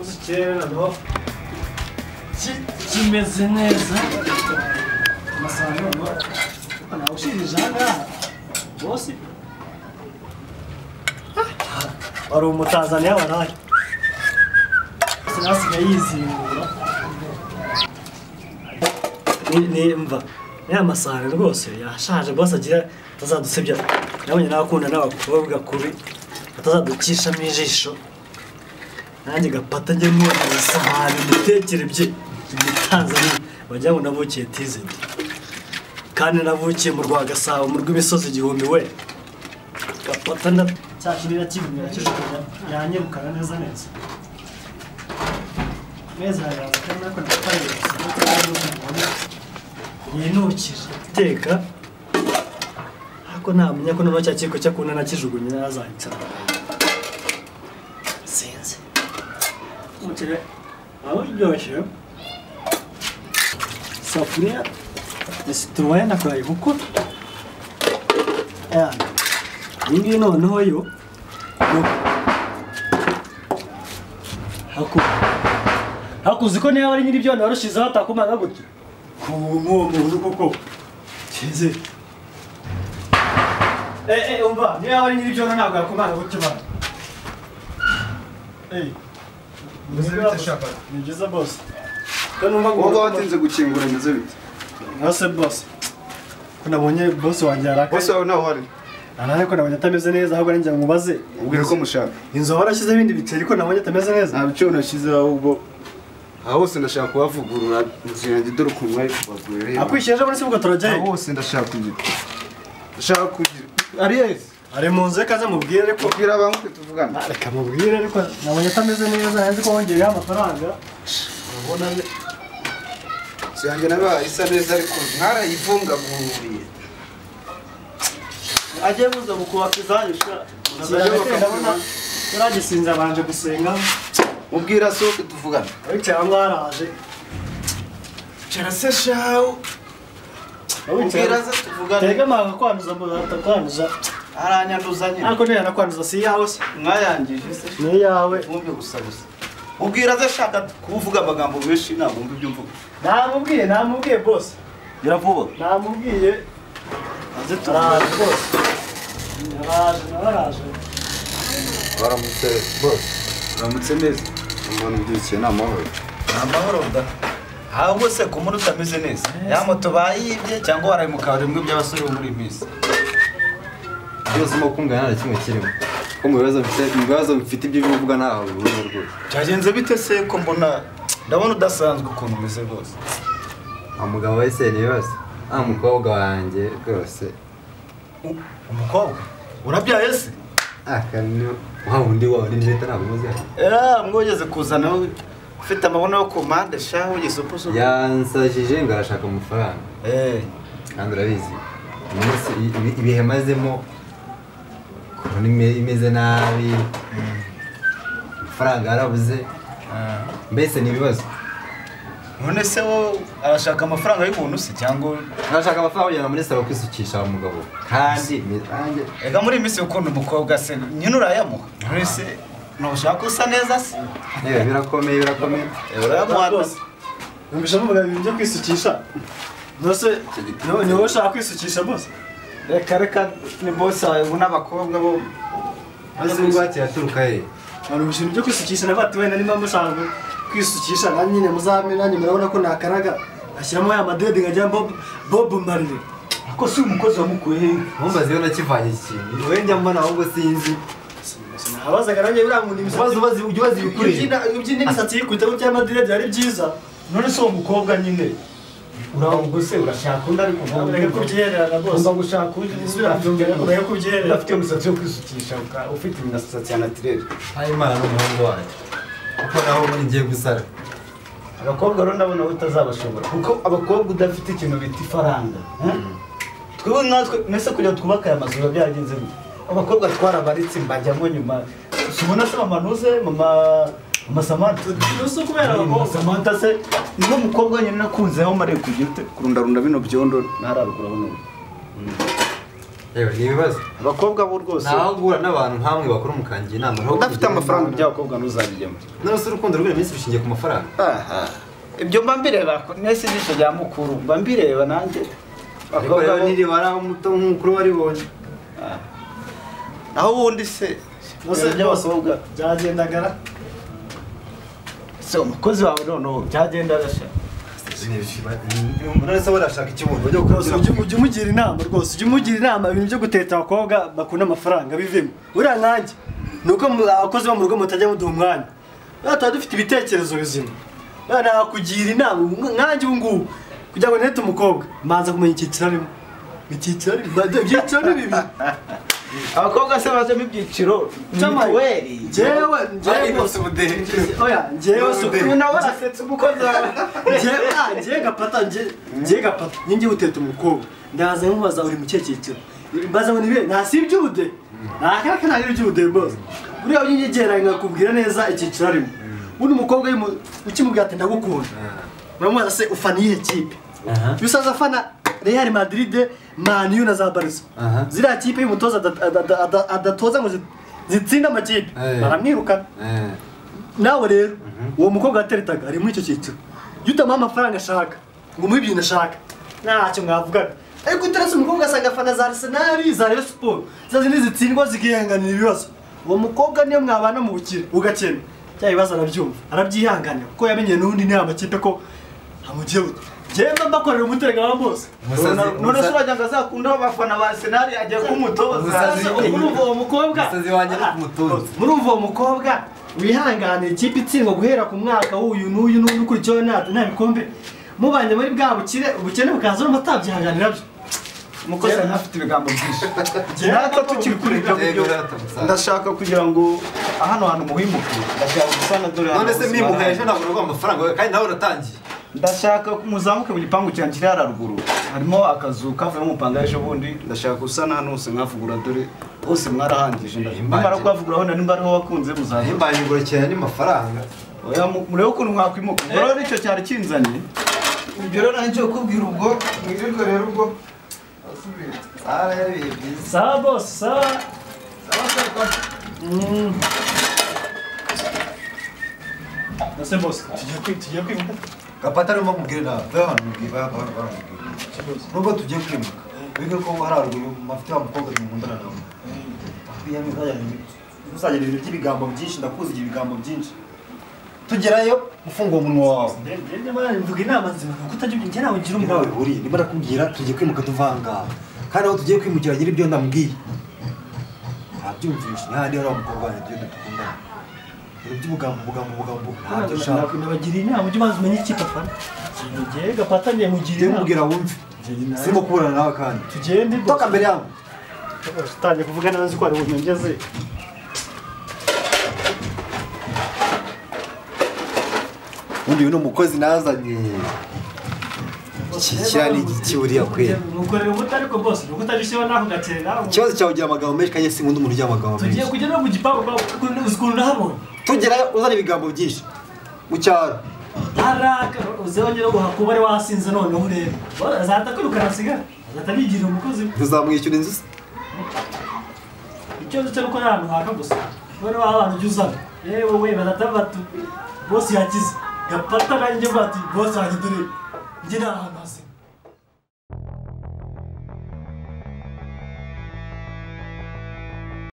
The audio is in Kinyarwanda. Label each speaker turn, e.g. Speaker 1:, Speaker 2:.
Speaker 1: uzikera no kimeze neza amasano no ana ushirije hanga bosi wari umutanzania waraye sinasiga yizingura ni mva ya masano rwose yashaje bosi agira tazadusebya nabonye nakunda n'abakobwa kubi atazadukishamo ijisho nanjye gapata njye mu isahani mutekere bye Tanzania bajya ngo navukiye tizedi kandi navukiye mu Rwagasabo mu rw'imisozi igihumbi we gapata nda cyakirira kibimira cy'ijoro yanyirukana neza neza meza yaza kandi nako ndakarira yinukije teka ako namenya ko no cyakiko cyakuna nakijugunye nazahitsa sinzi mutere aho iryoshye safuriya desitoroye nakuraye kuko iyi noneho yo hakuzi ko niba ari nyiri ibyo narushizeho atakumaga gutyo nk'uwo muntu koko kize umva niba ari nyiri ibyo ntabwo yakumaga gutyo bana ni byiza bose
Speaker 2: wowe watinze gukingura neza bite
Speaker 1: nkase bose ko nabonye bose wanjye yarakaye
Speaker 2: bose wawe naho ari
Speaker 1: nanaye ko nabonye atameze neza ahubwo nanjye mubaze
Speaker 2: ubwire ko mushaka
Speaker 1: inzu warashyize ibindi biceri ko nabonye atameze neza
Speaker 2: nta bice nashyizeho ahubwo aha hose ndashaka kubavugurura inzu yanjye dore ukuntu mwari kubagurira
Speaker 1: akwishyira ejo muri sibuga turajyayo
Speaker 2: aha hose ndashaka kugira ari yesi
Speaker 1: ari mu nzu reka mubwire ariko
Speaker 2: ubwira abantu tuvugana
Speaker 1: reka mubwire ariko nabonye atameze neza yanze ko wongereyeho amafaranga ubona
Speaker 2: inzu yanjye nabaye isa neza ariko mwarayivungaguriye
Speaker 1: ajye muza mukubaka izanyisha ndabona yaragisinze abanje gusenga
Speaker 2: ubwira soke tuvugana
Speaker 1: ariko cyangwa haraje
Speaker 2: cyarase shawo ubwira za tuvugana
Speaker 1: tega manga kwanduza mbota kwanduza
Speaker 2: aranyanduzanye
Speaker 1: ariko niya nakwanduza si yawe se
Speaker 2: mwayangije se
Speaker 1: ni yawe
Speaker 2: mwumve gusa ubwira za shaka kuvuga amagambo menshi ntabwo mbi byo mvuga
Speaker 1: namubwiye boss
Speaker 2: biravuba
Speaker 1: namubwiye aze turaje boss araje
Speaker 2: baramutse boss baramutse neza umuntu byukiye n'amahoro da ahubwo se ku muntu utameze neza ya moto bayibye cyangwa waraye mu kabari mwe by'abasore bo muri misi
Speaker 3: byose mo kungana na kimwe kirimo ko mu bibazo bifite ibyo bivuga naho urugo rwose
Speaker 2: cyagenze bite se ko mbona ndabona udasanzwe ukuntu umeze rwose
Speaker 3: umugabo wese ni yose mukobwa wanjye rwose
Speaker 2: umukobwa urabyaye se
Speaker 3: akanyo wundi wawe ni leta ntabwo muzi
Speaker 2: mwogeze kuzana ufite amabono yo ku mpande shaho ugisupusu
Speaker 3: yansajije ngo arashaka amafaranga kandi urabizi ibihe mazemo imeze nabi amafaranga yarabuze mbese ni ibibazo
Speaker 2: none se wo arashaka amafaranga y'umuntu se cyangwa
Speaker 3: arashaka amafaranga kujyana muri salo kwisukisha umugabo kandi
Speaker 2: ega muri iminsi ukunda umukobwa se nyine urayamuha none se ntushaka usa neza se
Speaker 3: birakomeye
Speaker 2: urayamuha rwose
Speaker 1: numvise muvuga ibintu byo kwisukisha nose ni wowe ushaka kwisukisha bose
Speaker 2: reka ni bose wawe ubu n'abakobwa bo
Speaker 3: maze ingwate yaturuka he
Speaker 1: abantu ibintu byo kwisukisha nabati wenda nimba mushaka kwisukisha na nyine muzame nanjye murabona ko nakaraga ashyiramo ya madede nkajya Bob Marley
Speaker 2: ako si umukozi wamukuye he
Speaker 3: mumbaze yo nakivanye ikintu wowe njya mbona ahubwo sinzi
Speaker 1: abazaga nanjye birankunda
Speaker 3: imisatsi ujye ubaza ibikureba
Speaker 1: ubyindi imisatsi yikubita ku cy'amadede ari byiza
Speaker 2: none se uwo mukobwa nyine urabwo se urashaka undi ariko
Speaker 1: ureke kubyihererana rwose
Speaker 2: ugomba gushaka
Speaker 1: ureke kubyihererana
Speaker 2: udafite imisatsi yo kwisukisha ufite imisatsi ya natirere
Speaker 3: Imana n'umuhungu wanjye kuko naho ubu ngiye gusara
Speaker 2: abakobwa rero ndabona utazabashobora kuko abakobwa udafite ikintu bita ifaranga twebwe natwe nese kugira twubake aya mazu byagenze bite abakobwa twarabaritse mbajyamo nyuma subona se mama nuze mama Samantha
Speaker 1: nuso kubera abakobwa
Speaker 2: Samantha se niho mukobwa nyine nakunzeho mare kujya kurundarunda bino byondo narabikuraho none
Speaker 3: yewe ni ibibazo
Speaker 2: abakobwa bo rwose
Speaker 3: naho guhura n'abantu nkamwe bakora umukangira inama
Speaker 2: udafite amafaranga by'abakobwa ntuzabijyemo
Speaker 3: none se urukundo rw'uyu minsi rushingiye ku mafaranga
Speaker 2: ibyo mba mbireba nese ijisho rya mukuru mba mbireba nanjye
Speaker 3: ariko rero niribara umuto nk'umukuru waribonye
Speaker 2: aho ubundi se by'abakobwa
Speaker 1: byagendagara
Speaker 2: se umukozi wawe noneho byagenda arasha
Speaker 3: none se barashaka ikibuno
Speaker 1: ujya umugira inama rwose ujya umugira inama ibintu byo guteta abakobwa bakunda amafaranga bivemo uriya nkanjye ni uko abakozi bo mu rugo mutajya muduha umwanya tuba dufite ibitekerezo bizima nakugira inama nkanjye ubu ngubu kugira ngo ntete umukobwa mbanza kumenya icyiciro arimo ibyiciro ni bibi
Speaker 2: abakobwa se bazemo ibyiciro mituweli
Speaker 1: njyewe bose oya njyewe
Speaker 2: uyu nawe arasetse umukozi wawe
Speaker 1: njyewe gapata njye guteta umukobwa ndaza nkubaza uri mu cyiciro mbaza ngo nibe ntasi iby'ubude ntakaraka ntabwo iby'ubude rwose buriya unyegera nkakubwira neza icyiciro arimo ubundi umukobwa ukimubwira ati ndagukunda uramubaza se ufana iyihe kipe iyo usaza afana Real Madrid, Man U na za Barca ziriya kipe y'umutoza adatoza ngo zitsinda amakipe baramwirukana nawe rero uwo mukobwa yateretaga ari muri icyo cyiciro iyo utamuha amafaranga ashaka ngo umuhe ibintu ashaka ntacyo mwavugaga ariko utaretse umukobwa asanga afana za Arsenal za Rayon Sport zazindi zitsindwa zikihanganira ibibazo uwo mukobwa niyo mwabana mu bukire ugakena cya bibazo arabyumva arabyihanganira kuko yamenye n'undi ni amakipe ko amugiye Jemba bakorera umuterega wa bose.
Speaker 2: None se urajya ngazakunda abafana ba Arsenal ajya kumutoza.
Speaker 1: Murumva uwo mukobwa.
Speaker 3: Musazi wanjye no kumutoza.
Speaker 1: Murumva uwo mukobwa wihangane ikipe itsindwa guhera ku mwaka w'uyu n'uyu n'ukurikiyeho nta bikombe. Mubanye muri bwa ubukene bukaza no mutabyihanganira byo.
Speaker 2: Umukozi afite ibigambo byinshi. Natwe tukiri kuri ibyo ndashaka kugira ngo hano hantu muhimuke. Ndashaka gusana dore
Speaker 3: hano. None se mimuka ejo nabura amafaranga kandi nawe uratangiye.
Speaker 2: Ndashaka muzamuke mu gipangu cyanjye kiri haruguru harimo akazu kavuyemo umupanga ejo bundi ndashaka gusana hano hose nkavugura dore hose mwarahangije ndimara kwavugura hano nimba ariho wakunze muzaza
Speaker 3: imbanyigura cyane ni mafaranga
Speaker 2: oya murebe ukuntu mwakwimuka rero nicyo cyari kinzanye ibyo rero nanjye ukubwira ubwo mwirirwe rero ubwo
Speaker 1: sawa boss sawa Nase boss tugiye kwimuka
Speaker 3: Gapata arimo mubwira nawe mubwira nubwo tugiye kwimuka bige ko hari haruguru mafite wa mukobwa mukundana nawe uzagera ibintu by'ibigambo byinshi ndakuzigira ibigambo byinshi tugerayo ufunga umunwa wawe
Speaker 1: ndende mara mvuga inama nzima kutajya njye nawe ngira
Speaker 3: umuntu nawe uri nimba nakubwira tugiye kwimuka tuvanga kandi aho tugiye kwimukira nyiri ibyo ndamubwiye abyumvisha n'ahandi hari umukobwa wanjye ibyo dukundana ubugambo
Speaker 1: ntabyo ushaka nabagira inama ujye ubanza umenye ikipe afana ngiye Gapata ngiye mugira inama
Speaker 3: mubwira wumve simo kubona nawe kandi
Speaker 1: tugende
Speaker 3: toka mbere yawe
Speaker 1: utangiye kuvugana nazi ko ari unyongeze
Speaker 3: undi uno mukozi nazanye kiriya ni igiki buriya kwera
Speaker 1: mukorera umuti ariko bose nuko utabishyiraho naho ugakera
Speaker 3: ikibazo cyawe ugira amagambo menshi kandi sinkunda umuntu ugira amagambo menshi
Speaker 1: tugiye kujya no mu gipangu ukuntu nahabonye
Speaker 3: tugerayo uzana ibigambo byinshi mu cyaro
Speaker 1: haraka uzongera guhakuba ari wasinze noneho urebe azatakwiruka nasigara azatabigira umukozi
Speaker 3: tuzamwishyura inzu
Speaker 1: ikibazo cyo gukora ahantu haka gusa none wa abantu ujya uzana yewe we baratabatu bose yakize Gapata nanjye bati bose wanjye dore njye nta hantu hasi